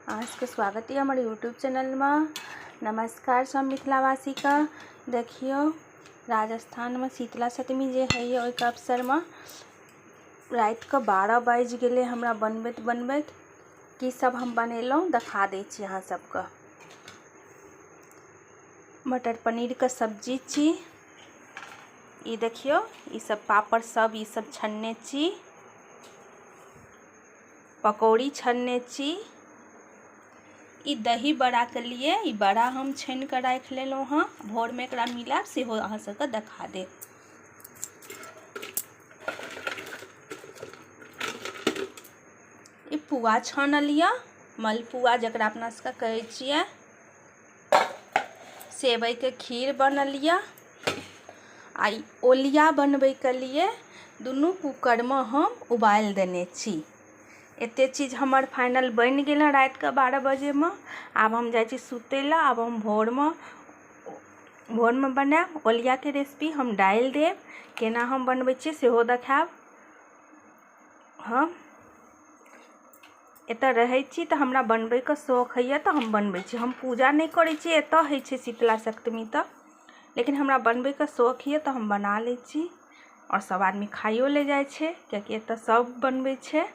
अहाँके स्वागत है हमारे यूट्यूब चैनल में। नमस्कार सब मिथिलावासी का। देखियो राजस्थान में शीतला सप्तमी जे है ओहि अवसर में रात के 12 बाज गए हमरा बनबैत बनबैत की सब हम बनेलहुँ देखा दै छी अहाँ सबके। मटर पनीर के सब्जी छी, ई देखियो ई सब पापड़ सब ई सब छन्ने छी, पकौड़ी छन्ने छी। ई दही बड़ा के लिए ई बड़ा हम छान के राख लेलहुँ हाँ, भोर में एकरा मिलाब सेहो अहाँ सबके देखा देब। ई पुआ छानल यऽ, मलपुआ जकरा अपना सबके कहै छियै। सेवई के खीर बनल यऽ। आ ई ओलिया बनबै के लिए दुनू कुकर में हम उबाल देने छी। एते चीज हमर फाइनल बन गेल रात के 12 बजे में। आब हम जाइ छी सुतै ला। आब हम भोर में बनाएब। ओलिया के रेसिपी हम डाल देब, केना हम बनबै छी सेहो देखाएब। हम एतऽ रहै छी तऽ हमरा बनबै के शौक होइए तऽ हम बनबै छी। हम पूजा नहीं करै छी, एतऽ होइ छै शीतला सप्तमी तऽ, लेकिन हमरा बनबै के शौक है तो हम बना लै छी। और सब आदमी खाइयो ले जाइ छै, कियाकि एतऽ सब बनबै छै।